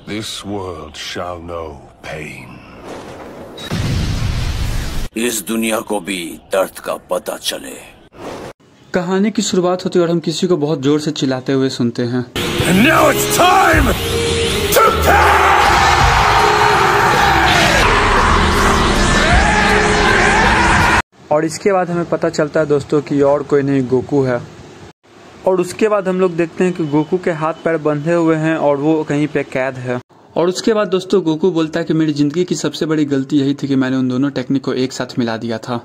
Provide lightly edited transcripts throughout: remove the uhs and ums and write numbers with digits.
This world shall know pain. इस दुनिया को भी दर्द का पता चले। कहानी की शुरुआत होती है और हम किसी को बहुत जोर से चिल्लाते हुए सुनते हैं। And now it's time to pay! और इसके बाद हमें पता चलता है दोस्तों कि और कोई नहीं गोकू है। और उसके बाद हम लोग देखते हैं कि गोकू के हाथ पैर बंधे हुए हैं और वो कहीं पे कैद है। और उसके बाद दोस्तों गोकू बोलता है कि मेरी जिंदगी की सबसे बड़ी गलती यही थी कि मैंने उन दोनों टेक्निक को एक साथ मिला दिया था।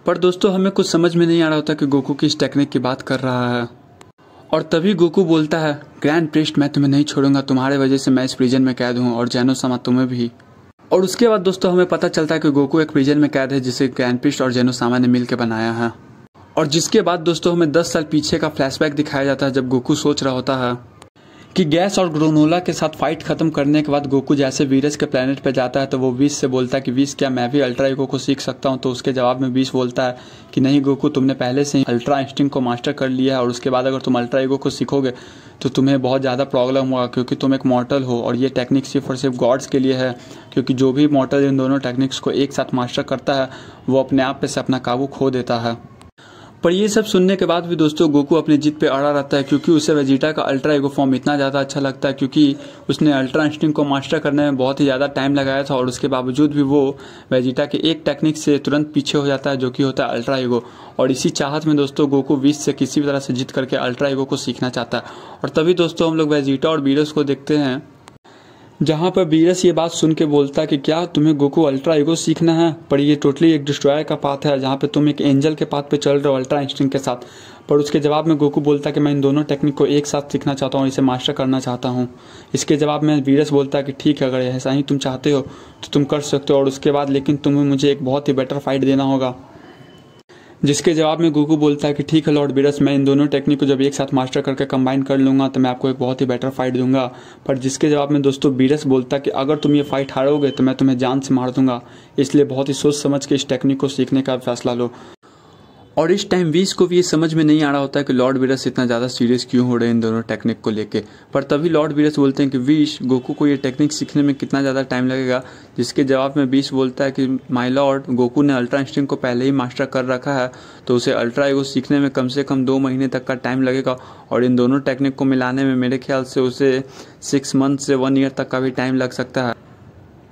पर दोस्तों हमें कुछ समझ में नहीं आ रहा होता कि गोकू किस टेक्निक की बात कर रहा है। और तभी गोकू बोलता है, ग्रैंड प्रीस्ट मैं तुम्हें नहीं छोड़ूंगा, तुम्हारे वजह से मैं इस प्रिजन में कैद हूँ और जेनो-सामा तुम्हें भी। और उसके बाद दोस्तों हमें पता चलता है कि गोकू एक प्रिजन में कैद है जिसे ग्रैंड प्रीस्ट और जेनो-सामा ने मिलकर बनाया है। और जिसके बाद दोस्तों हमें 10 साल पीछे का फ्लैशबैक दिखाया जाता है जब गोकू सोच रहा होता है कि गैस और ग्रोनोला के साथ फाइट खत्म करने के बाद गोकू जैसे वीरस के प्लेनेट पे जाता है तो वो विश से बोलता है कि विश क्या मैं भी अल्ट्रा ईगो को सीख सकता हूँ। तो उसके जवाब में विश बोलता है कि नहीं गोकू, तुमने पहले से ही अल्ट्रा इंस्टिंक्ट को मास्टर कर लिया है और उसके बाद अगर तुम अल्ट्रा ईगो को सीखोगे तो तुम्हें बहुत ज़्यादा प्रॉब्लम होगा क्योंकि तुम एक मॉर्टल हो और ये टेक्निक सिर्फ और सिर्फ गॉड्स के लिए है, क्योंकि जो भी मॉर्टल इन दोनों टेक्निक्स को एक साथ मास्टर करता है वो अपने आप पे से अपना काबू खो देता है। पर ये सब सुनने के बाद भी दोस्तों गोकू अपनी जिद पे अड़ा रहता है क्योंकि उसे वेजिटा का अल्ट्रा ईगो फॉर्म इतना ज़्यादा अच्छा लगता है क्योंकि उसने अल्ट्रा इंस्टिंक्ट को मास्टर करने में बहुत ही ज़्यादा टाइम लगाया था और उसके बावजूद भी वो वेजिटा के एक टेक्निक से तुरंत पीछे हो जाता है जो कि होता है अल्ट्रा ईगो। और इसी चाहत में दोस्तों गोकू विश से किसी भी तरह से जीत करके अल्ट्रा ईगो को सीखना चाहता है। और तभी दोस्तों हम लोग वेजिटा और बीरस को देखते हैं जहाँ पर बीरस ये बात सुन के बोलता है कि क्या तुम्हें गोकू अल्ट्रा ईगो सीखना है, पर ये टोटली एक डिस्ट्रॉयर का पाथ है जहाँ पे तुम एक एंजल के पाथ पे चल रहे हो अल्ट्रा इंस्टिंक्ट के साथ। पर उसके जवाब में गोकू बोलता है कि मैं इन दोनों टेक्निक को एक साथ सीखना चाहता हूँ, इसे मास्टर करना चाहता हूँ। इसके जवाब में बीरस बोलता है कि ठीक है, अगर ऐसा ही तुम चाहते हो तो तुम कर सकते हो और उसके बाद लेकिन तुम्हें मुझे एक बहुत ही बेटर फाइट देना होगा। जिसके जवाब में गोकू बोलता है कि ठीक है लॉर्ड बीरस, मैं इन दोनों टेक्निक को जब एक साथ मास्टर करके कंबाइन कर लूँगा तो मैं आपको एक बहुत ही बेटर फाइट दूंगा। पर जिसके जवाब में दोस्तों बीरस बोलता है कि अगर तुम ये फाइट हारोगे तो मैं तुम्हें जान से मार दूंगा, इसलिए बहुत ही सोच समझ के इस टेक्निक को सीखने का फैसला लो। और इस टाइम विश को भी ये समझ में नहीं आ रहा होता है कि लॉर्ड बीरस इतना ज़्यादा सीरियस क्यों हो रहे हैं इन दोनों टेक्निक को लेके। पर तभी लॉर्ड बीरस बोलते हैं कि विश, गोकू को ये टेक्निक सीखने में कितना ज़्यादा टाइम लगेगा। जिसके जवाब में विश बोलता है कि माय लॉर्ड, गोकू ने अल्ट्रा इंस्टिंक्ट को पहले ही मास्टर कर रखा है तो उसे अल्ट्रा ईगो सीखने में कम से कम 2 महीने तक का टाइम लगेगा और इन दोनों टेक्निक को मिलाने में मेरे ख्याल से उसे 6 मंथ से 1 ईयर तक का भी टाइम लग सकता है।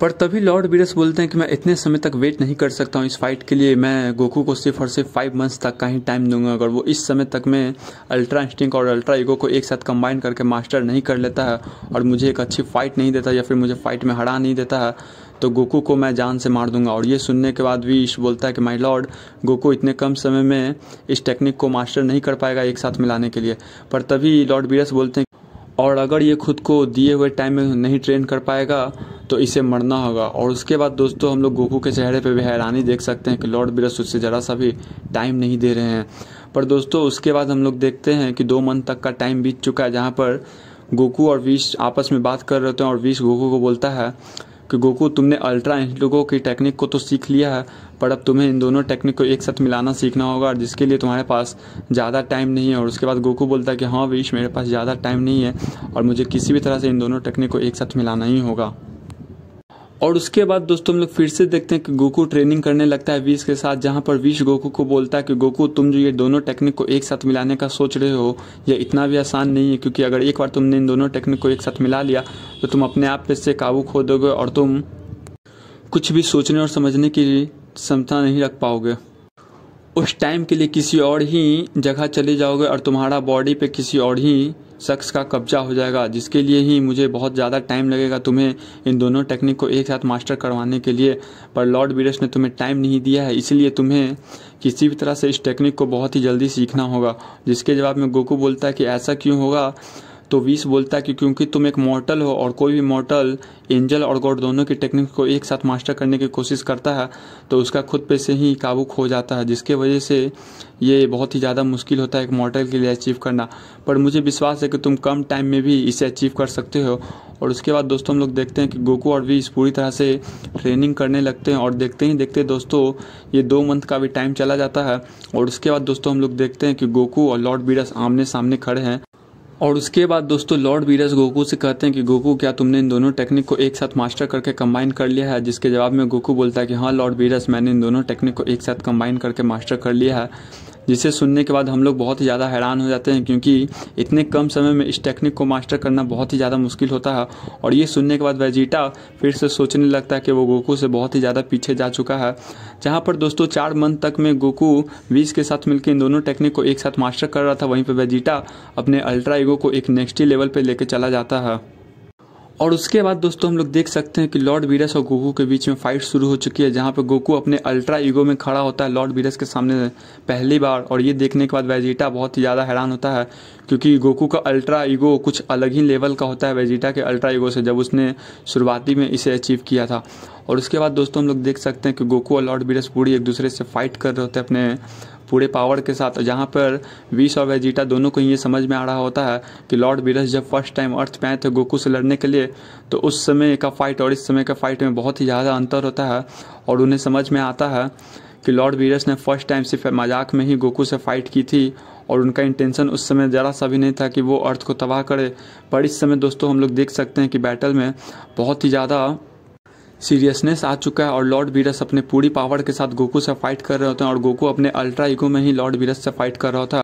पर तभी लॉर्ड बीरस बोलते हैं कि मैं इतने समय तक वेट नहीं कर सकता हूँ इस फाइट के लिए, मैं गोकू को सिर्फ और सिर्फ 5 मंथ्स तक का ही टाइम दूंगा। अगर वो इस समय तक में अल्ट्रा इंस्टिंक्ट और अल्ट्रा ईगो को एक साथ कंबाइन करके मास्टर नहीं कर लेता है और मुझे एक अच्छी फाइट नहीं देता या फिर मुझे फाइट में हरा नहीं देता है तो गोकू को मैं जान से मार दूंगा। और ये सुनने के बाद विश बोलता है कि माय लॉर्ड, गोकू इतने कम समय में इस टेक्निक को मास्टर नहीं कर पाएगा एक साथ मिलाने के लिए। पर तभी लॉर्ड बीरस बोलते हैं और अगर ये खुद को दिए हुए टाइम में नहीं ट्रेन कर पाएगा तो इसे मरना होगा। और उसके बाद दोस्तों हम लोग गोकू के चेहरे पे भी हैरानी देख सकते हैं कि लॉर्ड बीरस उससे ज़रा सा भी टाइम नहीं दे रहे हैं। पर दोस्तों उसके बाद हम लोग देखते हैं कि 2 मंथ तक का टाइम बीत चुका है जहाँ पर गोकू और विश आपस में बात कर रहे होते हैं और विश गोकू को बोलता है कि गोकू, तुमने अल्ट्रा इंस्टिंक्ट की टेक्निक को तो सीख लिया है पर अब तुम्हें इन दोनों टेक्निक को एक साथ मिलाना सीखना होगा और जिसके लिए तुम्हारे पास ज़्यादा टाइम नहीं है। और उसके बाद गोकू बोलता है कि हाँ विश, मेरे पास ज़्यादा टाइम नहीं है और मुझे किसी भी तरह से इन दोनों टेक्निक को एक साथ मिलाना ही होगा। और उसके बाद दोस्तों हम लोग फिर से देखते हैं कि गोकू ट्रेनिंग करने लगता है विश के साथ, जहाँ पर विश गोकू को बोलता है कि गोकू, तुम जो ये दोनों टेक्निक को एक साथ मिलाने का सोच रहे हो ये इतना भी आसान नहीं है, क्योंकि अगर एक बार तुमने इन दोनों टेक्निक को एक साथ मिला लिया तो तुम अपने आप पे से काबू खो दोगे और तुम कुछ भी सोचने और समझने की क्षमता नहीं रख पाओगे। उस टाइम के लिए किसी और ही जगह चले जाओगे और तुम्हारा बॉडी पे किसी और ही शख्स का कब्जा हो जाएगा, जिसके लिए ही मुझे बहुत ज़्यादा टाइम लगेगा तुम्हें इन दोनों टेक्निक को एक साथ मास्टर करवाने के लिए। पर लॉर्ड बीरस ने तुम्हें टाइम नहीं दिया है, इसलिए तुम्हें किसी भी तरह से इस टेक्निक को बहुत ही जल्दी सीखना होगा। जिसके जवाब में गोकू बोलता है कि ऐसा क्यों होगा तो विश बोलता है कि क्योंकि तुम एक मॉर्टल हो और कोई भी मॉर्टल एंजल और गॉड दोनों की टेक्निक को एक साथ मास्टर करने की कोशिश करता है तो उसका खुद पे से ही काबू खो जाता है, जिसके वजह से ये बहुत ही ज़्यादा मुश्किल होता है एक मॉर्टल के लिए अचीव करना। पर मुझे विश्वास है कि तुम कम टाइम में भी इसे अचीव कर सकते हो। और उसके बाद दोस्तों हम लोग देखते हैं कि गोकू और विश पूरी तरह से ट्रेनिंग करने लगते हैं और देखते ही देखते दोस्तों ये 2 मंथ का भी टाइम चला जाता है। और उसके बाद दोस्तों हम लोग देखते हैं कि गोकू और लॉर्ड बीरस आमने सामने खड़े हैं और उसके बाद दोस्तों लॉर्ड वीरस गोकू से कहते हैं कि गोकू क्या तुमने इन दोनों टेक्निक को एक साथ मास्टर करके कंबाइन कर लिया है, जिसके जवाब में गोकू बोलता है कि हाँ लॉर्ड वीरस मैंने इन दोनों टेक्निक को एक साथ कंबाइन करके मास्टर कर लिया है। जिसे सुनने के बाद हम लोग बहुत ही ज़्यादा हैरान हो जाते हैं, क्योंकि इतने कम समय में इस टेक्निक को मास्टर करना बहुत ही ज़्यादा मुश्किल होता है। और ये सुनने के बाद वेजिटा फिर से सोचने लगता है कि वो गोकू से बहुत ही ज़्यादा पीछे जा चुका है। जहाँ पर दोस्तों 4 मंथ तक में गोकू व्हीस के साथ मिलकर इन दोनों टेक्निक को एक साथ मास्टर कर रहा था, वहीं पर वेजिटा अपने अल्ट्रा ईगो को एक नेक्स्ट लेवल पर लेकर चला जाता है। और उसके बाद दोस्तों हम लोग देख सकते हैं कि लॉर्ड वीरस और गोकू के बीच में फाइट शुरू हो चुकी है, जहां पे गोकू अपने अल्ट्रा ईगो में खड़ा होता है लॉर्ड वीरस के सामने पहली बार। और ये देखने के बाद वेजिटा बहुत ही ज़्यादा हैरान होता है, क्योंकि गोकू का अल्ट्रा ईगो कुछ अलग ही लेवल का होता है वेजिटा के अल्ट्रा ईगो से, जब उसने शुरुआती में इसे अचीव किया था। और उसके बाद दोस्तों हम लोग देख सकते हैं कि गोकू और लॉर्ड वीरस पूरी एक दूसरे से फाइट कर रहे होते हैं अपने पूरे पावर के साथ, जहाँ पर व्हीस और वेजिटा दोनों को ये समझ में आ रहा होता है कि लॉर्ड वीरस जब फर्स्ट टाइम अर्थ पे आए थे गोकू से लड़ने के लिए, तो उस समय का फाइट और इस समय का फाइट में बहुत ही ज़्यादा अंतर होता है। और उन्हें समझ में आता है कि लॉर्ड वीरस ने फर्स्ट टाइम सिर्फ मजाक में ही गोकू से फाइट की थी, और उनका इंटेंशन उस समय ज़रा सा भी नहीं था कि वो अर्थ को तबाह करे। पर इस समय दोस्तों हम लोग देख सकते हैं कि बैटल में बहुत ही ज़्यादा सीरियसनेस आ चुका है, और लॉर्ड वीरस अपने पूरी पावर के साथ गोकू से फाइट कर रहे होते हैं, और गोकू अपने अल्ट्रा ईगो में ही लॉर्ड वीरस से फाइट कर रहा होता है।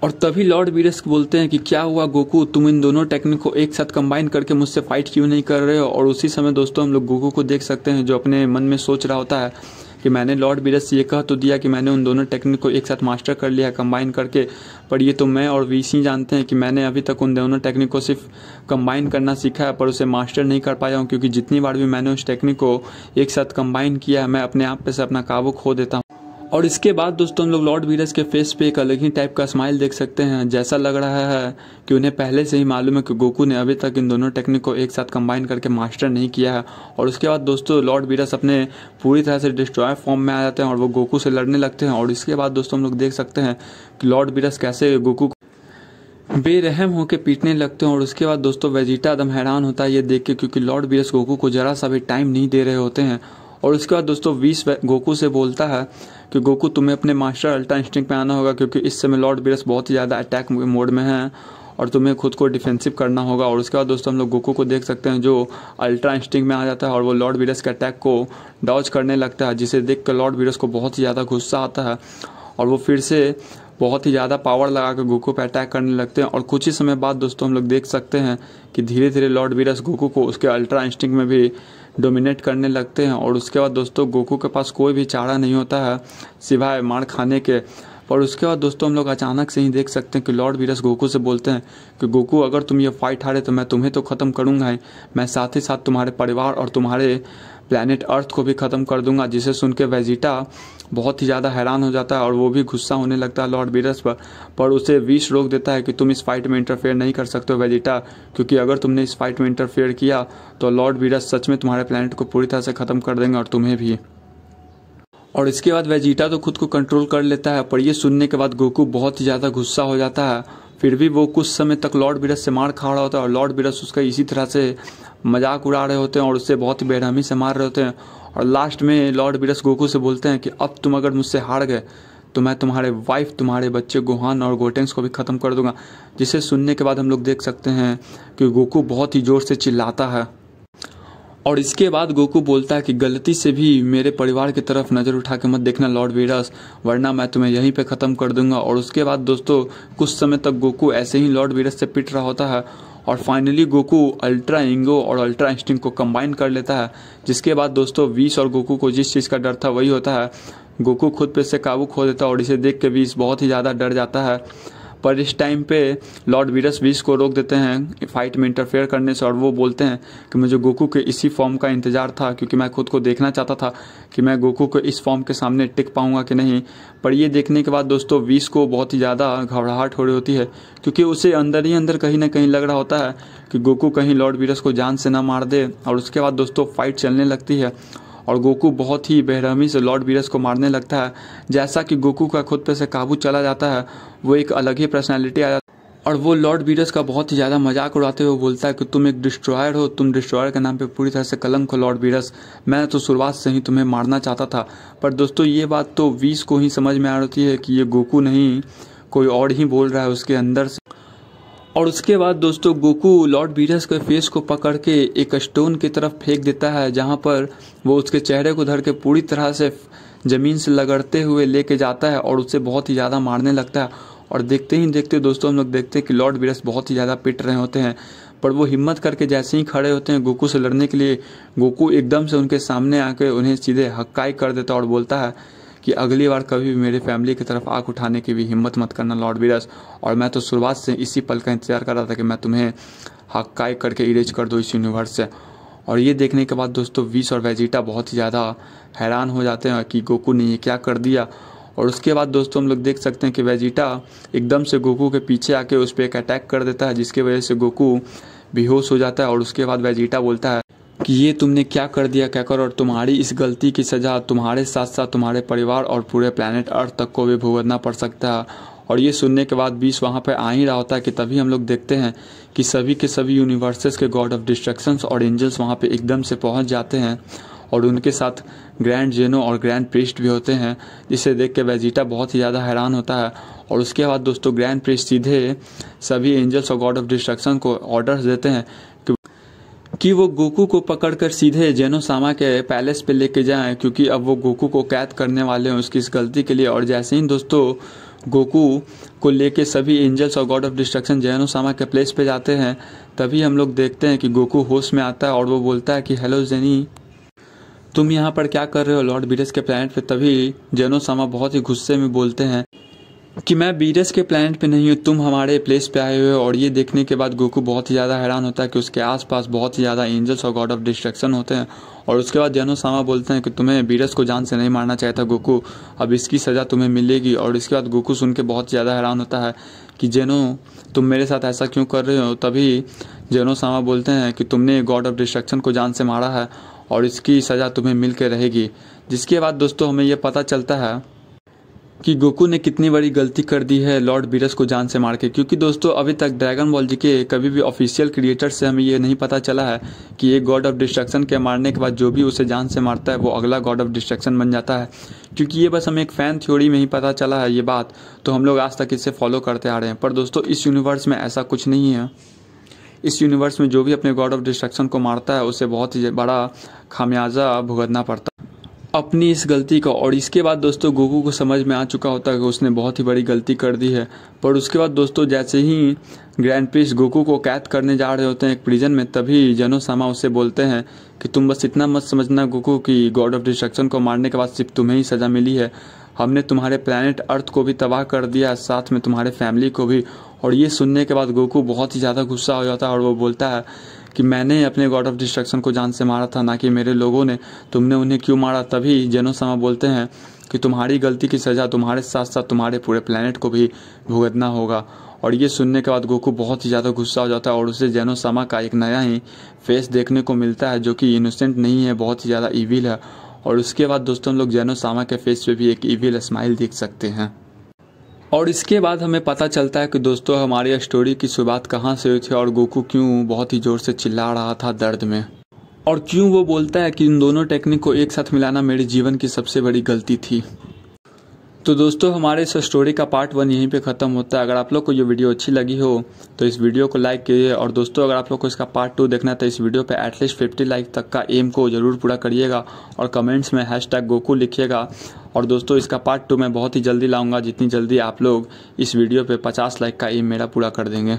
और तभी लॉर्ड वीरस बोलते हैं कि क्या हुआ गोकू, तुम इन दोनों टेक्निक को एक साथ कंबाइन करके मुझसे फाइट क्यों नहीं कर रहे हो। और उसी समय दोस्तों हम लोग गोकू को देख सकते हैं जो अपने मन में सोच रहा होता है कि मैंने लॉर्ड वीरस से ये कह तो दिया कि मैंने उन दोनों टेक्निक को एक साथ मास्टर कर लिया कंबाइन करके, पर ये तो मैं और वीसी जानते हैं कि मैंने अभी तक उन दोनों टेक्निक को सिर्फ कंबाइन करना सीखा है, पर उसे मास्टर नहीं कर पाया हूँ, क्योंकि जितनी बार भी मैंने उस टेक्निक को एक साथ कंबाइन किया है मैं अपने आप पे से अपना काबू खो देता हूँ। और इसके बाद दोस्तों हम लोग लॉर्ड वीरस के फेस पे एक अलग ही टाइप का स्माइल देख सकते हैं, जैसा लग रहा है कि उन्हें पहले से ही मालूम है कि गोकू ने अभी तक इन दोनों टेक्निक को एक साथ कंबाइन करके मास्टर नहीं किया है। और उसके बाद दोस्तों लॉर्ड वीरस अपने पूरी तरह से डिस्ट्रॉय फॉर्म में आ जाते हैं और वो गोकू से लड़ने लगते हैं। और इसके बाद दोस्तों हम लोग देख सकते हैं कि लॉर्ड वीरस कैसे गोकू बेरहम होकर पीटने लगते हैं। और उसके बाद दोस्तों वेजिटा एकदम हैरान होता है ये देख के, क्योंकि लॉर्ड वीरस गोकू को जरा सा भी टाइम नहीं दे रहे होते हैं। और उसके बाद दोस्तों व्हीस गोकू से बोलता है कि गोकू तुम्हें अपने मास्टर अल्ट्रा इंस्टिंक्ट में आना होगा, क्योंकि इस समय लॉर्ड वीरस बहुत ही ज़्यादा अटैक मोड में है और तुम्हें खुद को डिफेंसिव करना होगा। और उसके बाद दोस्तों हम लोग गोकू को देख सकते हैं जो अल्ट्रा इंस्टिंक्ट में आ जाता है और वो लॉर्ड वीरस के अटैक को डॉज करने लगता है, जिसे देख कर लॉर्ड वीरस को बहुत ही ज़्यादा गुस्सा आता है और वो फिर से बहुत ही ज़्यादा पावर लगा कर गोकू पे अटैक करने लगते हैं। और कुछ ही समय बाद दोस्तों हम लोग देख सकते हैं कि धीरे धीरे लॉर्ड वीरस गोकू को उसके अल्ट्रा इंस्टिंक्ट में भी डोमिनेट करने लगते हैं। और उसके बाद दोस्तों गोकू के पास कोई भी चारा नहीं होता है सिवाय मार खाने के। और उसके बाद दोस्तों हम लोग अचानक से ही देख सकते हैं कि लॉर्ड वीरस गोकू से बोलते हैं कि गोकू अगर तुम ये फाइट हारे तो मैं तुम्हें तो ख़त्म करूँगा ही, मैं साथ ही साथ तुम्हारे परिवार और तुम्हारे प्लैनेट अर्थ को भी ख़त्म कर दूंगा। जिसे सुन के वेजिटा बहुत ही ज़्यादा हैरान हो जाता है और वो भी गुस्सा होने लगता है लॉर्ड वीरस पर उसे व्हीस रोक देता है कि तुम इस फाइट में इंटरफेयर नहीं कर सकते हो वेजिटा, क्योंकि अगर तुमने इस फाइट में इंटरफेयर किया तो लॉर्ड वीरस सच में तुम्हारे प्लैनेट को पूरी तरह से ख़त्म कर देंगे और तुम्हें भी। और इसके बाद वेजिटा तो खुद को कंट्रोल कर लेता है, पर ये सुनने के बाद गोकू बहुत ही ज़्यादा गुस्सा हो जाता है। फिर भी वो कुछ समय तक लॉर्ड वीरस से मार खा रहा होता है और लॉर्ड वीरस उसका इसी तरह से मजाक उड़ा रहे होते हैं और उससे बहुत ही बेरहमी से मार रहे होते हैं। और लास्ट में लॉर्ड वीरस गोकू से बोलते हैं कि अब तुम अगर मुझसे हार गए तो मैं तुम्हारे वाइफ, तुम्हारे बच्चे गोहान और गोटेंग्स को भी ख़त्म कर दूंगा। जिसे सुनने के बाद हम लोग देख सकते हैं कि गोकू बहुत ही ज़ोर से चिल्लाता है। और इसके बाद गोकू बोलता है कि गलती से भी मेरे परिवार की तरफ नज़र उठा के मत देखना लॉर्ड वीरस, वरना मैं तुम्हें यहीं पे ख़त्म कर दूंगा। और उसके बाद दोस्तों कुछ समय तक गोकू ऐसे ही लॉर्ड वीरस से पिट रहा होता है और फाइनली गोकू अल्ट्रा इंगो और अल्ट्रा इंस्टिंक्ट को कंबाइन कर लेता है। जिसके बाद दोस्तों व्हीस और गोकू को जिस चीज़ का डर था वही होता है, गोकू खुद पे से काबू खो देता है और इसे देख के व्हीस बहुत ही ज़्यादा डर जाता है। पर इस टाइम पे लॉर्ड वीरस व्हीस को रोक देते हैं फाइट में इंटरफेयर करने से और वो बोलते हैं कि मुझे गोकू के इसी फॉर्म का इंतजार था, क्योंकि मैं खुद को देखना चाहता था कि मैं गोकू को इस फॉर्म के सामने टिक पाऊंगा कि नहीं। पर ये देखने के बाद दोस्तों व्हीस को बहुत ही ज़्यादा घबराहट हो रही होती है, क्योंकि उसे अंदर ही अंदर कहीं ना कहीं लग रहा होता है कि गोकू कहीं लॉर्ड वीरस को जान से ना मार दे। और उसके बाद दोस्तों फाइट चलने लगती है और गोकू बहुत ही बेरहमी से लॉर्ड वीरस को मारने लगता है। जैसा कि गोकू का खुद पे से काबू चला जाता है, वो एक अलग ही पर्सनैलिटी आ जाती है और वो लॉर्ड वीरस का बहुत ही ज़्यादा मजाक उड़ाते हुए बोलता है कि तुम एक डिस्ट्रॉयर हो, तुम डिस्ट्रॉयर के नाम पे पूरी तरह से कलंक हो लॉर्ड वीरस, मैं तो शुरुआत से ही तुम्हें मारना चाहता था। पर दोस्तों ये बात तो व्हीस को ही समझ में आ रही है कि ये गोकू नहीं कोई और ही बोल रहा है उसके अंदर से। और उसके बाद दोस्तों गोकू लॉर्ड बीरस के फेस को पकड़ के एक स्टोन की तरफ फेंक देता है, जहां पर वो उसके चेहरे को धर के पूरी तरह से जमीन से लगड़ते हुए लेके जाता है और उससे बहुत ही ज़्यादा मारने लगता है। और देखते ही देखते दोस्तों हम लोग देखते हैं कि लॉर्ड बीरस बहुत ही ज़्यादा पिट रहे होते हैं, पर वो हिम्मत करके जैसे ही खड़े होते हैं गोकू से लड़ने के लिए, गोकू एकदम से उनके सामने आके उन्हें सीधे हक्काई कर देता है और बोलता है कि अगली बार कभी भी मेरे फैमिली की तरफ आंख उठाने की भी हिम्मत मत करना लॉर्ड बीरस, और मैं तो शुरुआत से इसी पल का इंतजार कर रहा था कि मैं तुम्हें हक्काई करके इरेज कर दूँ इस यूनिवर्स से। और ये देखने के बाद दोस्तों विश और वेजिटा बहुत ही ज़्यादा हैरान हो जाते हैं कि गोकू ने ये क्या कर दिया। और उसके बाद दोस्तों हम लोग देख सकते हैं कि वेजिटा एकदम से गोकू के पीछे आके उस पर एक अटैक कर देता है, जिसकी वजह से गोकू बेहोश हो जाता है। और उसके बाद वेजिटा बोलता है कि ये तुमने क्या कर दिया कैकर, और तुम्हारी इस गलती की सज़ा तुम्हारे साथ साथ तुम्हारे परिवार और पूरे प्लैनेट अर्थ तक को भी भुगतना पड़ सकता है। और ये सुनने के बाद बीस वहाँ पर आ ही रहा होता है कि तभी हम लोग देखते हैं कि सभी के सभी यूनिवर्सेस के गॉड ऑफ डिस्ट्रक्शंस और एंजल्स वहाँ पे एकदम से पहुँच जाते हैं, और उनके साथ ग्रैंड जेनो और ग्रैंड प्रीस्ट भी होते हैं, जिसे देख के वेजिटा बहुत ही ज़्यादा हैरान होता है। और उसके बाद दोस्तों ग्रैंड प्रीस्ट सीधे सभी एंजल्स और गॉड ऑफ डिस्ट्रक्शन को ऑर्डर्स देते हैं कि वो गोकू को पकड़कर सीधे जेनो सामा के पैलेस पे लेके जाएं, क्योंकि अब वो गोकू को कैद करने वाले हैं उसकी इस गलती के लिए। और जैसे ही दोस्तों गोकू को लेके सभी एंजल्स और गॉड ऑफ डिस्ट्रक्शन जेनो सामा के प्लेस पे जाते हैं, तभी हम लोग देखते हैं कि गोकू होश में आता है और वो बोलता है कि हेलो जेनी, तुम यहाँ पर क्या कर रहे हो लॉर्ड बीरस के प्लैनेट पे। तभी जेनो सामा बहुत ही गुस्से में बोलते हैं कि मैं बीरस के प्लैनेट पे नहीं हूँ, तुम हमारे प्लेस पे आए हुए हो। और ये देखने के बाद गोकू बहुत ही ज़्यादा हैरान होता है कि उसके आसपास बहुत ही ज़्यादा एंजल्स और गॉड ऑफ डिस्ट्रक्शन होते हैं। और उसके बाद जेनो सामा बोलते हैं कि तुम्हें बीरस को जान से नहीं मारना चाहिए था गोकू, अब इसकी सज़ा तुम्हें मिलेगी। और इसके बाद गोकू सुन के बहुत ज़्यादा हैरान होता है कि जेनो तुम मेरे साथ ऐसा क्यों कर रहे हो। तभी जेनो सामा बोलते हैं कि तुमने गॉड ऑफ डिस्ट्रक्शन को जान से मारा है और इसकी सज़ा तुम्हें मिल के रहेगी। जिसके बाद दोस्तों हमें यह पता चलता है कि गोकू ने कितनी बड़ी गलती कर दी है लॉर्ड बीरस को जान से मार के, क्योंकि दोस्तों अभी तक ड्रैगन बॉल जी के कभी भी ऑफिशियल क्रिएटर से हमें ये नहीं पता चला है कि एक गॉड ऑफ डिस्ट्रक्शन के मारने के बाद जो भी उसे जान से मारता है वो अगला गॉड ऑफ डिस्ट्रक्शन बन जाता है, क्योंकि ये बस हमें एक फ़ैन थ्योरी में ही पता चला है ये बात, तो हम लोग आज तक इसे फॉलो करते आ रहे हैं। पर दोस्तों इस यूनिवर्स में ऐसा कुछ नहीं है। इस यूनिवर्स में जो भी अपने गॉड ऑफ डिस्ट्रक्शन को मारता है उसे बहुत ही बड़ा खामियाजा भुगतना पड़ता है अपनी इस गलती का। और इसके बाद दोस्तों गोकू को समझ में आ चुका होता है कि उसने बहुत ही बड़ी गलती कर दी है। पर उसके बाद दोस्तों जैसे ही ग्रैंड प्रीस्ट गोकू को कैद करने जा रहे होते हैं एक प्रिजन में, तभी जेनो सामा उससे बोलते हैं कि तुम बस इतना मत समझना गोकू कि गॉड ऑफ डिस्ट्रक्शन को मारने के बाद सिर्फ तुम्हें ही सज़ा मिली है, हमने तुम्हारे प्लैनेट अर्थ को भी तबाह कर दिया, साथ में तुम्हारे फैमिली को भी। और ये सुनने के बाद गोकू बहुत ही ज़्यादा गुस्सा हो जाता है और वो बोलता है कि मैंने अपने गॉड ऑफ डिस्ट्रक्शन को जान से मारा था, ना कि मेरे लोगों ने, तुमने उन्हें क्यों मारा। तभी जेनो सामा बोलते हैं कि तुम्हारी गलती की सज़ा तुम्हारे साथ साथ तुम्हारे पूरे प्लैनेट को भी भुगतना होगा। और ये सुनने के बाद गोकू बहुत ही ज़्यादा गुस्सा हो जाता है और उसे जेनो सामा का एक नया ही फेस देखने को मिलता है जो कि इनोसेंट नहीं है, बहुत ही ज़्यादा ईविल है। और उसके बाद दोस्तों हम लोग जेनो सामा के फेस पे भी एक ईविल स्माइल देख सकते हैं। और इसके बाद हमें पता चलता है कि दोस्तों हमारी स्टोरी की शुरुआत कहाँ से हुई थी और गोकू क्यों बहुत ही ज़ोर से चिल्ला रहा था दर्द में, और क्यों वो बोलता है कि इन दोनों टेक्निक को एक साथ मिलाना मेरे जीवन की सबसे बड़ी गलती थी। तो दोस्तों हमारे इस स्टोरी का पार्ट 1 यहीं पे ख़त्म होता है। अगर आप लोग को ये वीडियो अच्छी लगी हो तो इस वीडियो को लाइक कीजिए, और दोस्तों अगर आप लोग को इसका पार्ट 2 देखना है तो इस वीडियो पे एटलीस्ट 50 लाइक तक का एम को ज़रूर पूरा करिएगा और कमेंट्स में #गोकू लिखिएगा। और दोस्तों इसका पार्ट 2 मैं बहुत ही जल्दी लाऊंगा, जितनी जल्दी आप लोग इस वीडियो पे 50 लाइक का एम मेरा पूरा कर देंगे।